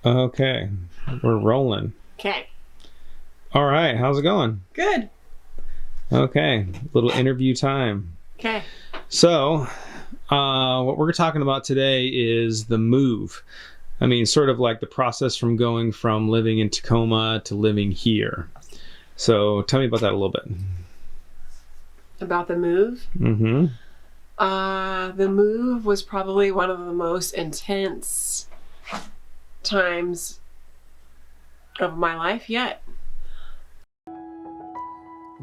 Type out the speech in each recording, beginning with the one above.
Okay, we're rolling. Okay. All right, how's it going? Good. Okay, little interview time. Okay. So, what we're talking about today is the move. I mean, sort of like the process from going from living in Tacoma to living here. So, tell me about that a little bit. About the move? Mm-hmm. The move was probably one of the most intense times of my life yet.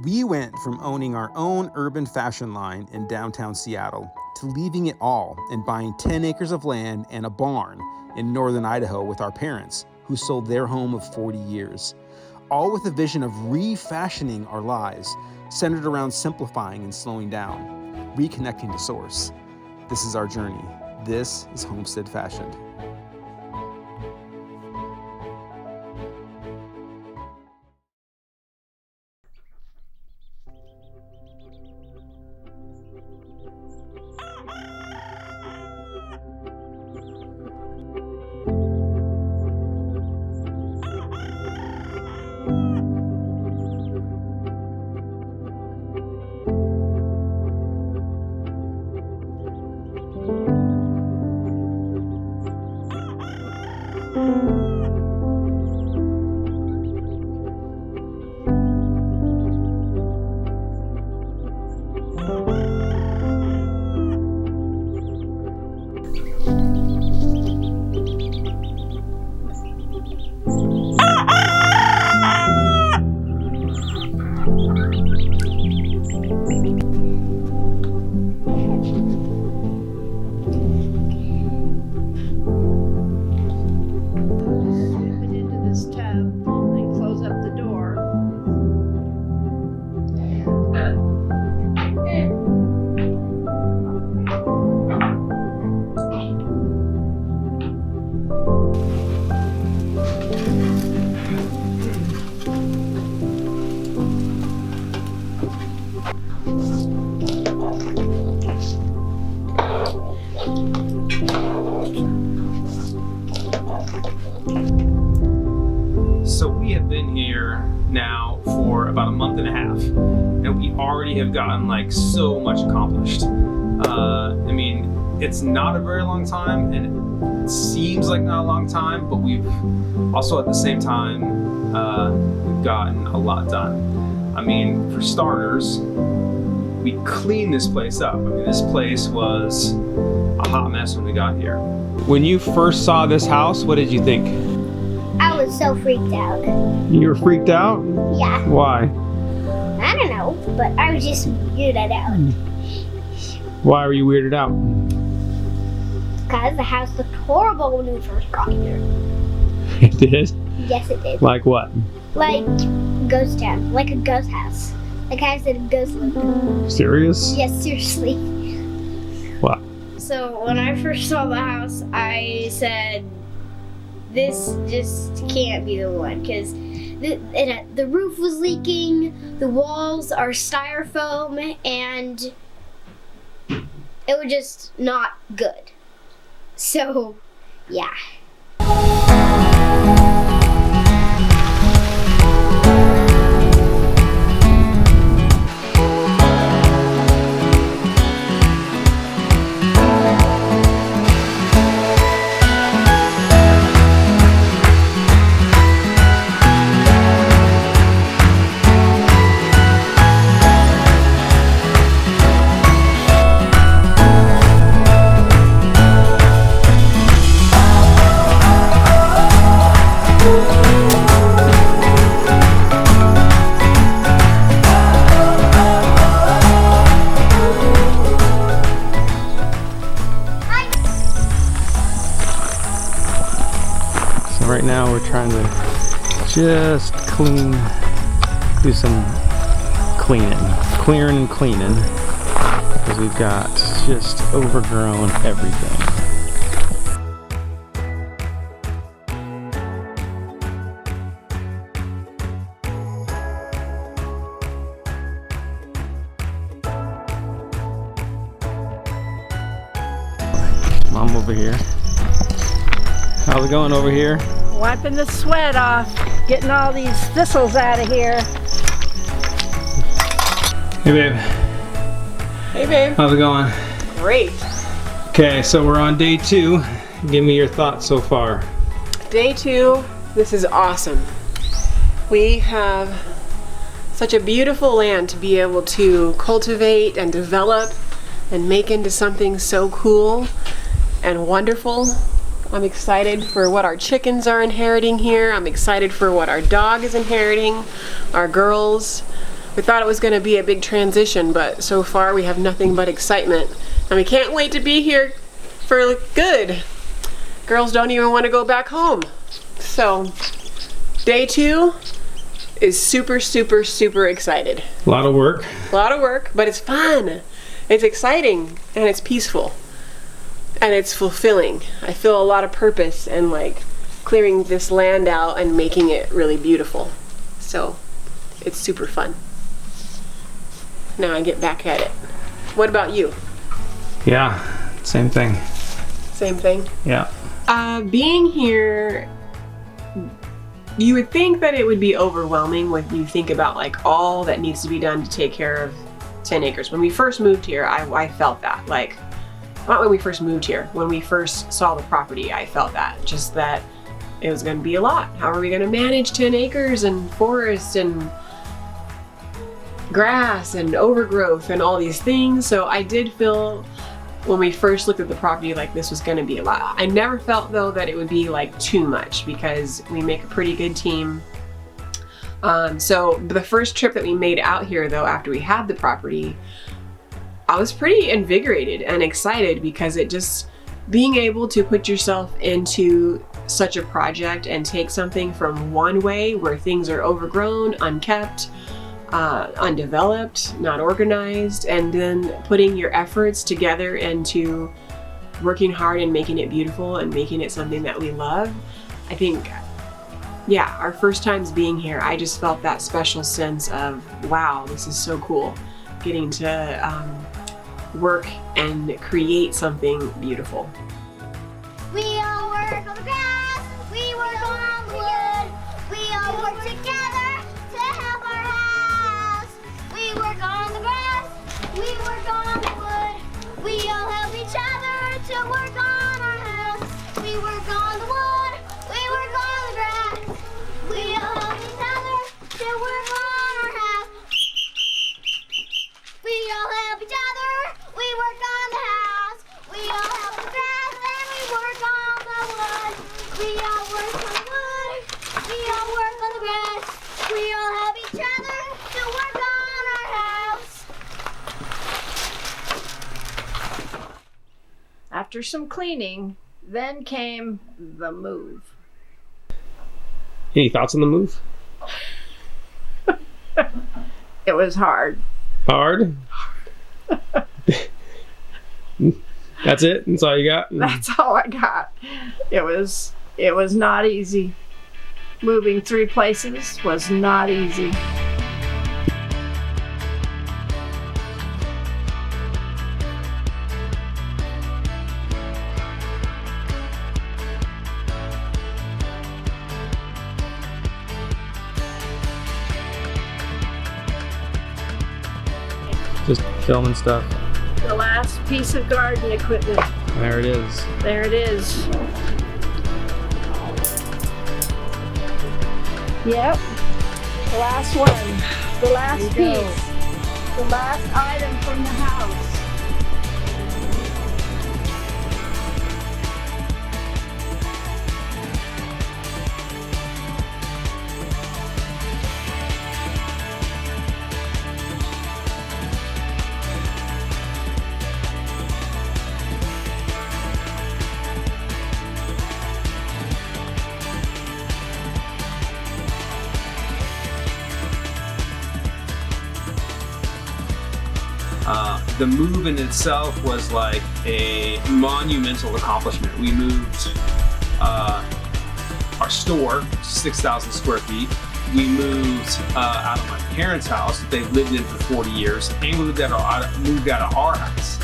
We went from owning our own urban fashion line in downtown Seattle to leaving it all and buying 10 acres of land and a barn in northern Idaho with our parents, who sold their home of 40 years. All with a vision of refashioning our lives, centered around simplifying and slowing down, reconnecting to source. This is our journey. This is Homestead Fashioned. So we have been here now for about a month and a half, and we already have gotten like so much accomplished. I mean, it's not a very long time, and it seems like not a long time, but we've also at the same time, we've gotten a lot done. I mean, for starters, we cleaned this place up. I mean, this place was a hot mess when we got here. When you first saw this house, what did you think? I was so freaked out. You were freaked out? Yeah. Why? I don't know, but I was just weirded out. Why were you weirded out? Because the house looked horrible when we first got here. It did? Yes, it did. Like what? Like ghost town, like a ghost house. Like I said, a ghost lived. Serious? Yes, seriously. What? So when I first saw the house, I said, this just can't be the one, because the roof was leaking, the walls are styrofoam, and it was just not good. So, yeah. Right now we're trying to just do some clearing and cleaning, because we've got just overgrown everything. Mom over here. How's it going over here? Wiping the sweat off, getting all these thistles out of here. Hey babe, Hey, babe. how's it going? Great. Okay, so we're on day 2. Give me your thoughts so far. Day 2, this is awesome. We have such a beautiful land to be able to cultivate and develop and make into something so cool and wonderful. I'm excited for what our chickens are inheriting here. I'm excited for what our dog is inheriting, our girls. We thought it was going to be a big transition, but so far we have nothing but excitement. And we can't wait to be here for good. Girls don't even want to go back home. So, day 2 is super, super, super excited. A lot of work. A lot of work, but it's fun. It's exciting and it's peaceful. And it's fulfilling. I feel a lot of purpose in like clearing this land out and making it really beautiful. So it's super fun. Now I get back at it. What about you? Yeah, same thing. Same thing? Yeah. Being here, you would think that it would be overwhelming when you think about like all that needs to be done to take care of 10 acres. When we first moved here, I felt that. Like, not when we first moved here, when we first saw the property, I felt that. Just that it was going to be a lot. How are we going to manage 10 acres and forest and grass and overgrowth and all these things? So I did feel when we first looked at the property like this was going to be a lot. I never felt though that it would be like too much because we make a pretty good team. So the first trip that we made out here though, after we had the property, I was pretty invigorated and excited because it just, being able to put yourself into such a project and take something from one way where things are overgrown, unkept, undeveloped, not organized, and then putting your efforts together into working hard and making it beautiful and making it something that we love. I think, yeah, our first times being here, I just felt that special sense of, wow, this is so cool. Getting to work and create something beautiful. We all work on the grass, we work on the wood, we all work together to help our house. We work on the grass, we work on the wood, we all help each other to work on our house. We work on the wood, we work on the grass, we all help each other to work on our house. We all help each other, we work on the house. We all help the grass and we work on the wood. We all work on the wood, we all work on the grass. We all help each other to work on our house. After some cleaning, then came the move. Any thoughts on the move? It was hard. Hard? That's it? That's all you got? That's all I got. It was not easy. Moving 3 places was not easy. Just filming stuff. The last piece of garden equipment. There it is. There it is. Yep. The last one. The last piece. The last item from the house. The move in itself was like a monumental accomplishment. We moved our store, 6,000 square feet. We moved out of my parents' house that they've lived in for 40 years, and we moved out of our house.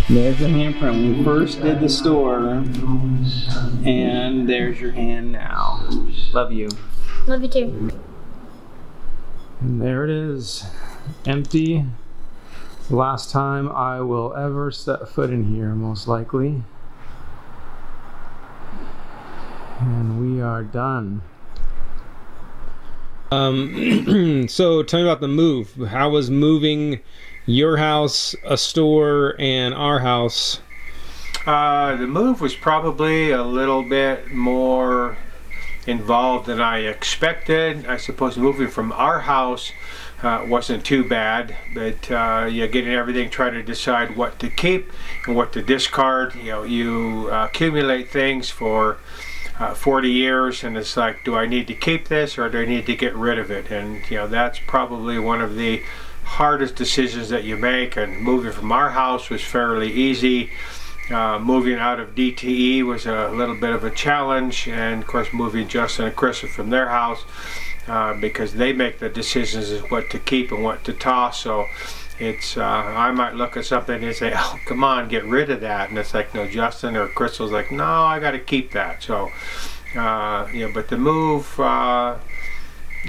There's the handprint when we first did the store, and there's your hand now. Love you. Love you too. And there it is, empty. Last time I will ever set foot in here, most likely. And we are done. So tell me about the move. How was moving your house, a store, and our house? The move was probably a little bit more involved than I expected. I suppose moving from our house wasn't too bad, but yeah, getting everything, trying to decide what to keep and what to discard. You know, you accumulate things for 40 years, and it's like, do I need to keep this or do I need to get rid of it? And you know, that's probably one of the hardest decisions that you make. And moving from our house was fairly easy. Moving out of DTE was a little bit of a challenge, and of course moving Justin and Krista from their house because they make the decisions of what to keep and what to toss. So it's I might look at something and say, oh come on, get rid of that, and it's like, no, Justin or Crystal's like, no, I got to keep that. So yeah, but the move was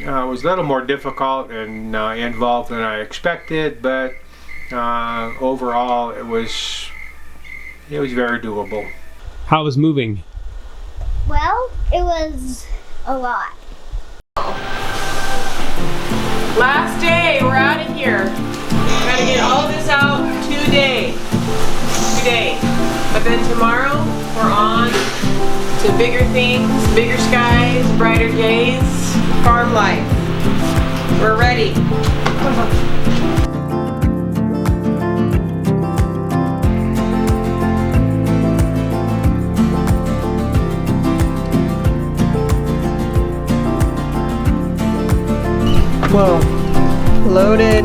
a little more difficult and involved than I expected, but overall it was very doable. How was moving? Well, it was a lot. Last day, we're out of here. Gotta get all this out today. But then tomorrow, we're on to bigger things, bigger skies, brighter days, farm life. We're ready. Whoa, loaded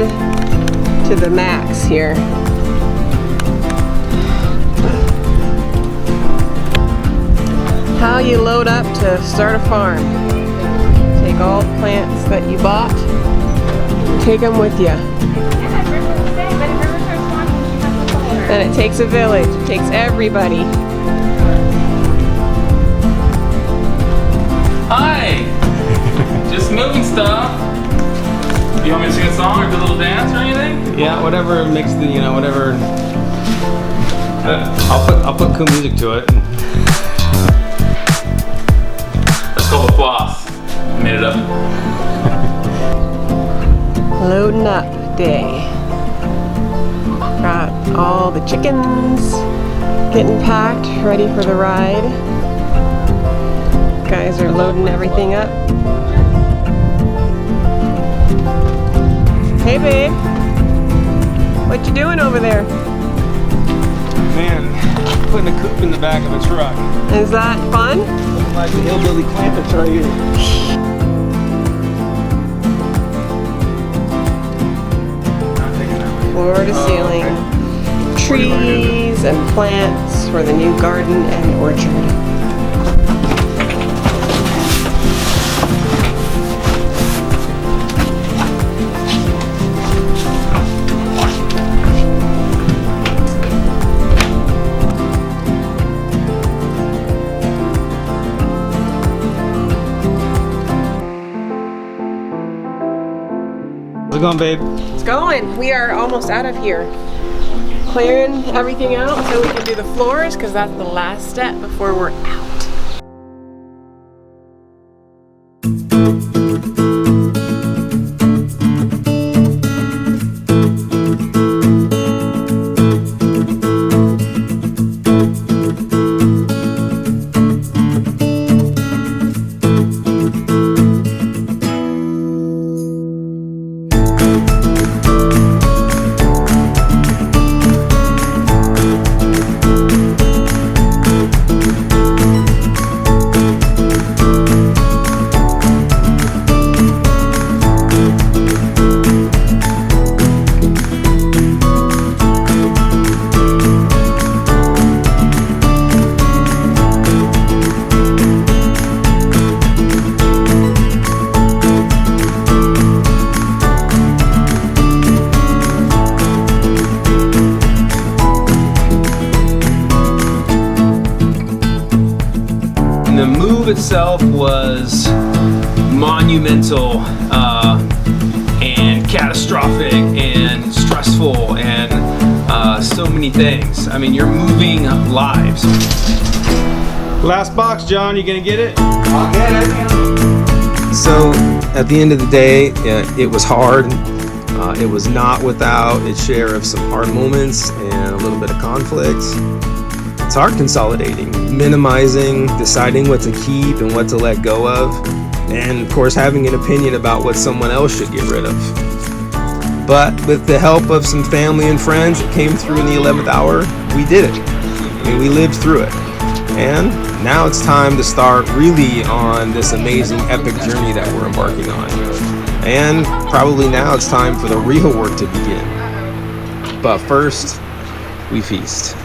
to the max here. How you load up to start a farm. Take all the plants that you bought, take them with you. And it takes a village, it takes everybody. Hi! Just moving stuff. You want me to sing a song or do a little dance or anything? Yeah, whatever makes the, whatever. I'll put cool music to it. Let's go with floss. Made it up. Loading up day. Got all the chickens getting packed, ready for the ride. Guys are loading everything up. Hey babe, what you doing over there? Man, putting a coop in the back of a truck. Is that fun? Like the hillbilly clampets right here. Floor to ceiling. Trees and plants for the new garden and orchard. How's it going, babe? It's going. We are almost out of here. Clearing everything out so we can do the floors because that's the last step before we're out. itself was monumental and catastrophic and stressful and so many things. I mean, you're moving lives. Last box, John, you gonna get it? I'll get it. So at the end of the day, it was hard. It was not without its share of some hard moments and a little bit of conflict. It's hard consolidating, minimizing, deciding what to keep and what to let go of, and of course having an opinion about what someone else should get rid of. But with the help of some family and friends that came through in the 11th hour, we did it. I mean, we lived through it. And now it's time to start really on this amazing epic journey that we're embarking on. And probably now it's time for the real work to begin. But first, we feast.